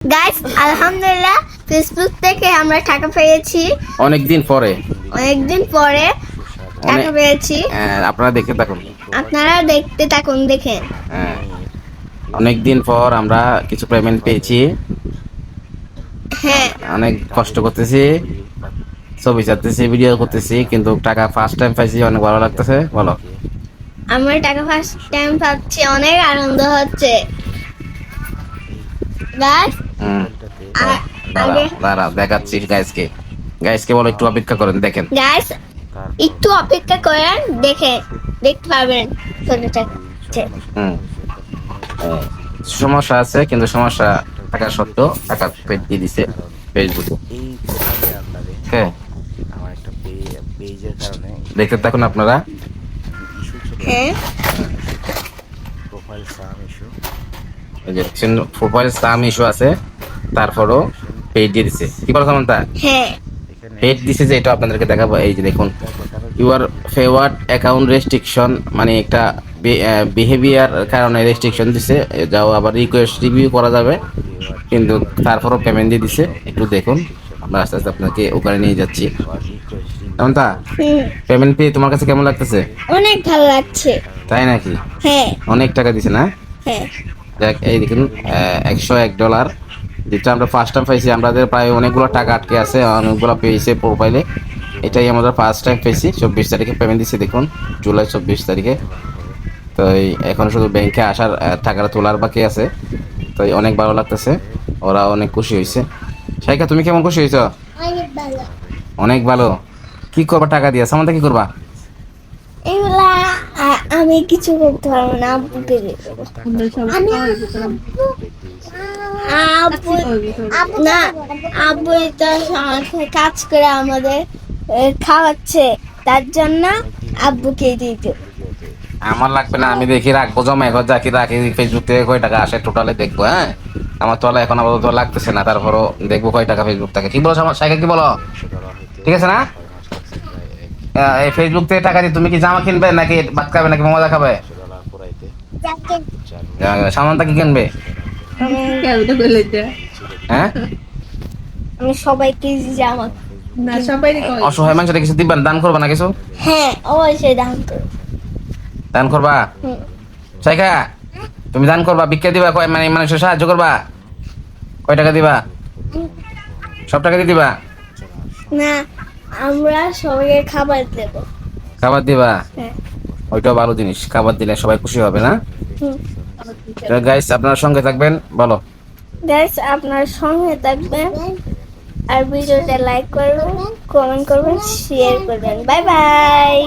Guys আলহামদুলিল্লাহ Facebook থেকে আমরা টাকা পেয়েছি অনেকদিন পরে টাকা পেয়েছি। আপনারা দেখতে থাকুন, আপনারা দেখতে থাকুন, দেখেন। অনেকদিন পর আমরা কিছু পেমেন্ট পেয়েছি। হ্যাঁ, অনেক কষ্ট করতেছি, ছবি ছাড়তেছি, ভিডিও করতেছি, কিন্তু টাকা ফার্স্ট টাইম পাইছি, অনেক ভালো লাগতেছে। বলো, আমরা টাকা ফার্স্ট টাইম পাচ্ছি, অনেক আনন্দ হচ্ছে গাইস। দাঁড়া দেখাচ্ছি গাইসকে বলো একটু অপেক্ষা করেন, দেখেন গাইস একটু অপেক্ষা করেন, দেখতে পাবেন। সমস্যা আছে, কিন্তু সমস্যা থাকা সত্ত্বেও টাকা পেড দিয়ে দিছে ফেসবুকে। হ্যাঁ, দেখতে থাকুন আপনারা। হ্যাঁ, প্রোফাইল স্প্যাম ইস্যু আছে, তারপরও পেড দিয়ে দিছে। কি বলো সামান্তা? হ্যাঁ, পেড দিছে যে এটা আপনাদেরকে দেখাবো। এই যে দেখুন, ইউর ফেভার্ড অ্যাকাউন্ট রেস্ট্রিকশন, মানে একটা বিহেভিয়ার কারণে রেস্ট্রিকশন দিছে, যাও আবার রিকোয়েস্ট রিভিউ করা যাবে, কিন্তু তারপরও পেমেন্ট দিয়ে দিছে। একটু দেখুন, আমরা আস্তে আস্তে আপনাকে ওখানে নিয়ে যাচ্ছি। সামান্তা, পেমেন্ট পেয়ে তোমার কাছে কেমন লাগতেছে? অনেক ভালো লাগছে। তাই নাকি? হ্যাঁ, অনেক টাকা দিছে না? হ্যাঁ, দেখ এই দেখুন, $101 যেটা আমরা ফার্স্ট টাইম পাইছি। আমাদের প্রায় অনেকগুলো টাকা আটকে আছে, অনেকগুলো পেয়েছে প্রোফাইলে। এটাই আমাদের ফার্স্ট টাইম পেয়েছি। 24 তারিখে পেমেন্ট দিচ্ছি, দেখুন, জুলাই 24 তারিখে। তো এখন শুধু ব্যাংকে আসার টাকাটা তোলার বাকি আছে। তো অনেক ভালো লাগতেছে, ওরা অনেক খুশি হয়েছে। শাইকা, তুমি কেমন খুশি হয়েছ? অনেক ভালো। অনেক ভালো। কি করবা টাকা দিয়া? সামান্তা কি করবা? এগুলা আমি কিছু করতে পারবো না, আব্বুকে দিয়ে দেবো। না, আব্বু তো কাজ করে আমাদের খাওয়াচ্ছে, তার জন্য আব্বুকে দিয়ে দেবো। আমার লাগবে না, আমি দেখি রাখবো জমা। এখন রাখি ফেসবুক থেকে কয় টাকা আসে টোটালে দেখবো। হ্যাঁ, আমার তো এখন আপাতত লাগতেছে না, তারপরও দেখবো কয় টাকা ফেসবুক থেকে। কি বলো সাইকেল, কি বলো? ঠিক আছে না? এই ফেসবুক থেকে টাকা দিয়ে তুমি কি জামা কিনবে, নাকি ভাত খাবে, নাকি মজা খাবে? সামান্তা কি কিনবে? হ্যাঁ, আমি সবাইকে জামা, অসহায় মানুষের কিছু দিবেন, দান করবা না কিছু? হ্যাঁ অবশ্যই দান করবা। সাইকা, তুমি দান করবা, ভিক্ষা দিবা, মানে মানুষের সাহায্য করবা? কয় টাকা দিবা? সব টাকা দিয়ে দিবা? না, আমরা সবাইকে খাবার দেব। খাবার দিবা? হ্যাঁ। ওইটাও ভালো জিনিস, খাবার দিলে সবাই খুশি হবে না? গাইস আপনার সঙ্গে থাকবেন, বলো। গাইস আপনার সঙ্গে থাকবেন, আর ভিডিওটা লাইক করবেন, কমেন্ট করবেন, শেয়ার করবেন। Bye bye.